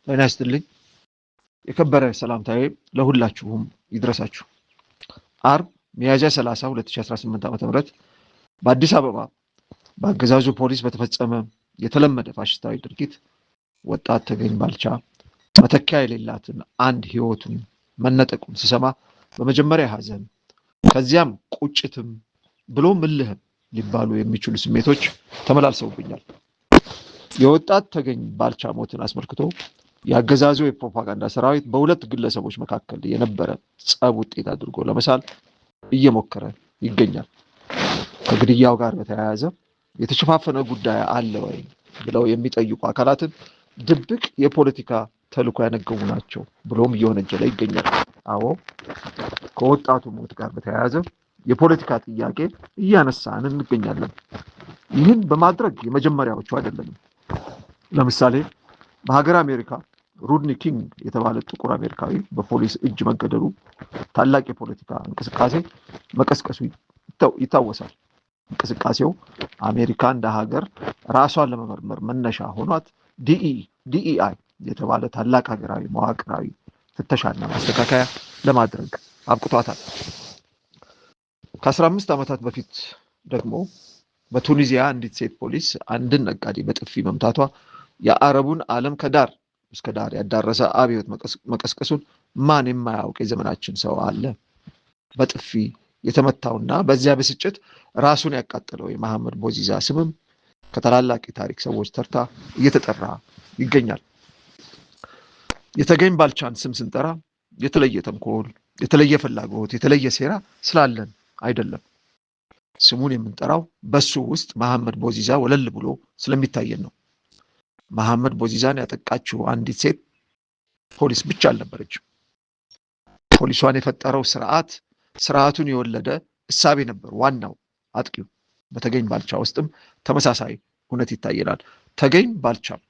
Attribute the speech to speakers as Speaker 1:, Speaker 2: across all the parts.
Speaker 1: ጤና ይስጥልኝ። የከበረ ሰላምታዬ ለሁላችሁም ይድረሳችሁ። አርብ ሚያዝያ 30 2018 ዓ.ም በአዲስ አበባ በአገዛዙ ፖሊስ በተፈጸመ የተለመደ ፋሽስታዊ ድርጊት ወጣት ተገኝ ባልቻ መተኪያ የሌላትን አንድ ህይወቱን መነጠቁን ስሰማ በመጀመሪያ ሐዘን ከዚያም ቁጭትም ብሎም እልህም ሊባሉ የሚችሉ ስሜቶች ተመላልሰውብኛል። የወጣት ተገኝ ባልቻ ሞትን አስመልክቶ የአገዛዙ የፕሮፓጋንዳ ሰራዊት በሁለት ግለሰቦች መካከል የነበረ ጸብ ውጤት አድርጎ ለመሳል እየሞከረ ይገኛል። ከግድያው ጋር በተያያዘ የተሸፋፈነ ጉዳይ አለ ወይ ብለው የሚጠይቁ አካላትን ድብቅ የፖለቲካ ተልዕኮ ያነገቡ ናቸው ብሎም እየወነጀለ ይገኛል። አዎ፣ ከወጣቱ ሞት ጋር በተያያዘ የፖለቲካ ጥያቄ እያነሳን እንገኛለን። ይህን በማድረግ የመጀመሪያዎቹ አይደለንም። ለምሳሌ በሀገር አሜሪካ ሩድኒ ኪንግ የተባለ ጥቁር አሜሪካዊ በፖሊስ እጅ መገደሉ ታላቅ የፖለቲካ እንቅስቃሴ መቀስቀሱ ይታወሳል። እንቅስቃሴው አሜሪካ እንደ ሀገር ራሷን ለመመርመር መነሻ ሆኗት ዲኢአይ የተባለ ታላቅ ሀገራዊ መዋቅራዊ ፍተሻና ማስተካከያ ለማድረግ አብቅቷታል። ከ15 ዓመታት በፊት ደግሞ በቱኒዚያ አንዲት ሴት ፖሊስ አንድን ነጋዴ በጥፊ መምታቷ የአረቡን ዓለም ከዳር እስከ ዳር ያዳረሰ አብዮት መቀስቀሱን ማን የማያውቅ የዘመናችን ሰው አለ? በጥፊ የተመታውና በዚያ ብስጭት ራሱን ያቃጠለው የመሐመድ ቦዚዛ ስምም ከታላላቅ የታሪክ ሰዎች ተርታ እየተጠራ ይገኛል። የተገኝ ባልቻን ስም ስንጠራ የተለየ ተንኮል፣ የተለየ ፍላጎት፣ የተለየ ሴራ ስላለን አይደለም። ስሙን የምንጠራው በሱ ውስጥ መሐመድ ቦዚዛ ወለል ብሎ ስለሚታየን ነው። መሐመድ ቦዚዛን ያጠቃችው አንዲት ሴት ፖሊስ ብቻ አልነበረችም። ፖሊሷን የፈጠረው ስርዓቱን የወለደ እሳቤ ነበር ዋናው አጥቂው። በተገኝ ባልቻ ውስጥም ተመሳሳይ እውነት ይታየናል። ተገኝ ባልቻም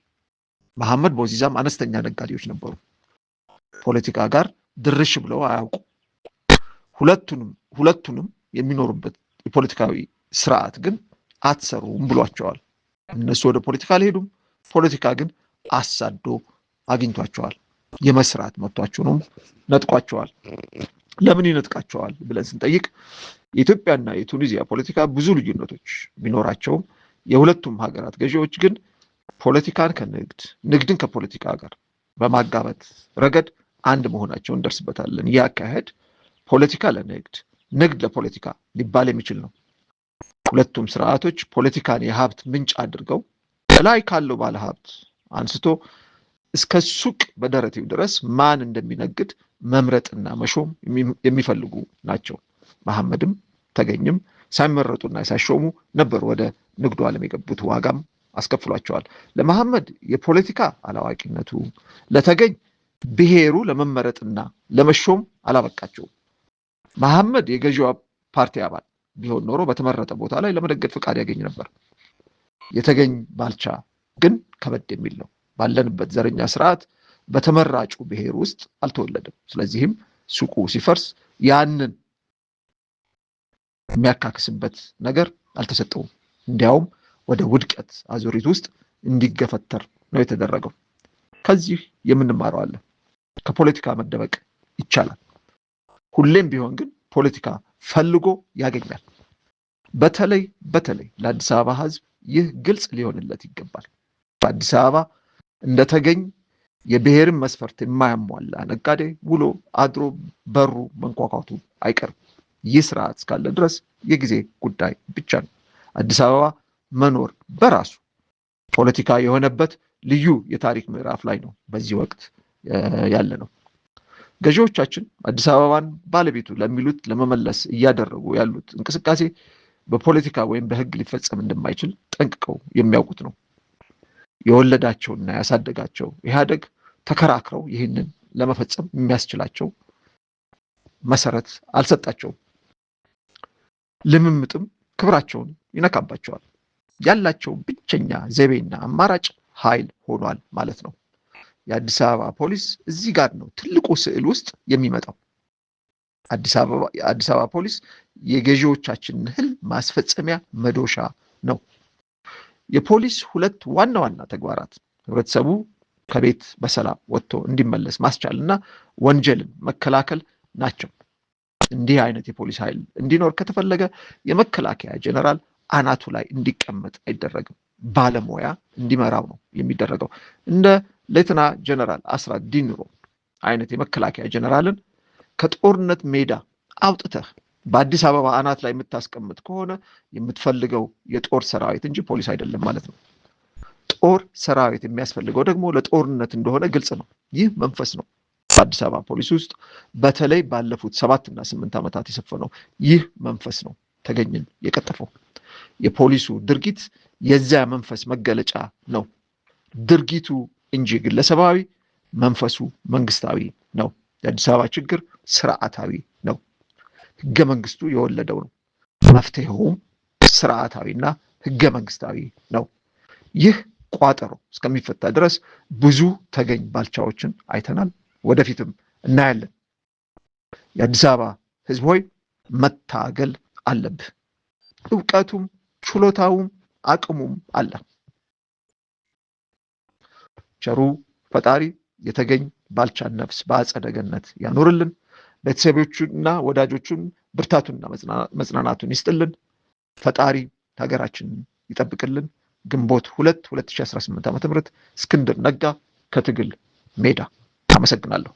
Speaker 1: መሐመድ ቦዚዛም አነስተኛ ነጋዴዎች ነበሩ። ፖለቲካ ጋር ድርሽ ብለው አያውቁ። ሁለቱንም የሚኖሩበት የፖለቲካዊ ስርዓት ግን አትሰሩም ብሏቸዋል። እነሱ ወደ ፖለቲካ አልሄዱም። ፖለቲካ ግን አሳዶ አግኝቷቸዋል። የመስራት መብታቸውንም ነጥቋቸዋል። ለምን ይነጥቃቸዋል ብለን ስንጠይቅ የኢትዮጵያና የቱኒዚያ ፖለቲካ ብዙ ልዩነቶች ቢኖራቸውም የሁለቱም ሀገራት ገዢዎች ግን ፖለቲካን ከንግድ፣ ንግድን ከፖለቲካ ጋር በማጋበት ረገድ አንድ መሆናቸውን እንደርስበታለን። ይህ አካሄድ ፖለቲካ ለንግድ፣ ንግድ ለፖለቲካ ሊባል የሚችል ነው። ሁለቱም ስርዓቶች ፖለቲካን የሀብት ምንጭ አድርገው ላይ ካለው ባለ ሀብት አንስቶ እስከ ሱቅ በደረቴው ድረስ ማን እንደሚነግድ መምረጥና መሾም የሚፈልጉ ናቸው። መሐመድም ተገኝም ሳይመረጡና ሳይሾሙ ነበር ወደ ንግዱ ዓለም የገቡት። ዋጋም አስከፍሏቸዋል። ለመሐመድ የፖለቲካ አላዋቂነቱ፣ ለተገኝ ብሔሩ ለመመረጥና ለመሾም አላበቃቸውም። መሐመድ የገዢዋ ፓርቲ አባል ቢሆን ኖሮ በተመረጠ ቦታ ላይ ለመነገድ ፍቃድ ያገኝ ነበር። የተገኝ ባልቻ ግን ከበድ የሚል ነው። ባለንበት ዘረኛ ስርዓት በተመራጩ ብሔር ውስጥ አልተወለደም። ስለዚህም ሱቁ ሲፈርስ ያንን የሚያካክስበት ነገር አልተሰጠውም። እንዲያውም ወደ ውድቀት አዙሪት ውስጥ እንዲገፈተር ነው የተደረገው። ከዚህ የምንማረው አለ። ከፖለቲካ መደበቅ ይቻላል። ሁሌም ቢሆን ግን ፖለቲካ ፈልጎ ያገኛል። በተለይ ለአዲስ አበባ ህዝብ ይህ ግልጽ ሊሆንለት ይገባል። በአዲስ አበባ እንደተገኝ የብሔርን መስፈርት የማያሟላ ነጋዴ ውሎ አድሮ በሩ መንኳኳቱ አይቀርም። ይህ ስርዓት እስካለ ድረስ የጊዜ ጉዳይ ብቻ ነው። አዲስ አበባ መኖር በራሱ ፖለቲካ የሆነበት ልዩ የታሪክ ምዕራፍ ላይ ነው በዚህ ወቅት ያለ ነው። ገዢዎቻችን አዲስ አበባን ባለቤቱ ለሚሉት ለመመለስ እያደረጉ ያሉት እንቅስቃሴ በፖለቲካ ወይም በህግ ሊፈጸም እንደማይችል ጠንቅቀው የሚያውቁት ነው። የወለዳቸውና ያሳደጋቸው ኢህአዴግ ተከራክረው ይህንን ለመፈጸም የሚያስችላቸው መሰረት አልሰጣቸውም። ልምምጥም ክብራቸውን ይነካባቸዋል። ያላቸው ብቸኛ ዘይቤና አማራጭ ኃይል ሆኗል ማለት ነው። የአዲስ አበባ ፖሊስ እዚህ ጋር ነው ትልቁ ስዕል ውስጥ የሚመጣው። አዲስ አበባ ፖሊስ የገዢዎቻችንን ህልም ማስፈጸሚያ መዶሻ ነው። የፖሊስ ሁለት ዋና ተግባራት ህብረተሰቡ ከቤት በሰላም ወጥቶ እንዲመለስ ማስቻልና ወንጀልን መከላከል ናቸው። እንዲህ አይነት የፖሊስ ኃይል እንዲኖር ከተፈለገ የመከላከያ ጀነራል አናቱ ላይ እንዲቀመጥ አይደረግም። ባለሙያ እንዲመራው ነው የሚደረገው። እንደ ሌተና ጀነራል አስራት ዲንሮ አይነት የመከላከያ ጀነራልን ከጦርነት ሜዳ አውጥተህ በአዲስ አበባ አናት ላይ የምታስቀምጥ ከሆነ የምትፈልገው የጦር ሰራዊት እንጂ ፖሊስ አይደለም ማለት ነው። ጦር ሰራዊት የሚያስፈልገው ደግሞ ለጦርነት እንደሆነ ግልጽ ነው። ይህ መንፈስ ነው በአዲስ አበባ ፖሊስ ውስጥ በተለይ ባለፉት 7 እና 8 ዓመታት የሰፈነው። ይህ መንፈስ ነው ተገኝን የቀጠፈው። የፖሊሱ ድርጊት የዚያ መንፈስ መገለጫ ነው። ድርጊቱ እንጂ ግለሰባዊ፣ መንፈሱ መንግስታዊ ነው። የአዲስ አበባ ችግር ስርዓታዊ ነው። ህገ መንግስቱ የወለደው ነው። መፍትሄውም ስርዓታዊና ህገ መንግስታዊ ነው። ይህ ቋጠሮ እስከሚፈታ ድረስ ብዙ ተገኝ ባልቻዎችን አይተናል፣ ወደፊትም እናያለን። የአዲስ አበባ ህዝብ ሆይ መታገል አለብህ። እውቀቱም ችሎታውም አቅሙም አለ። ቸሩ ፈጣሪ የተገኝ ባልቻን ነፍስ በአጸደ ገነት ያኑርልን። ቤተሰቦቹና ወዳጆቹን ብርታቱንና መጽናናቱን ይስጥልን። ፈጣሪ ሀገራችንን ይጠብቅልን። ግንቦት 2 2018 ዓ.ም እስክንድር ነጋ ከትግል ሜዳ። አመሰግናለሁ።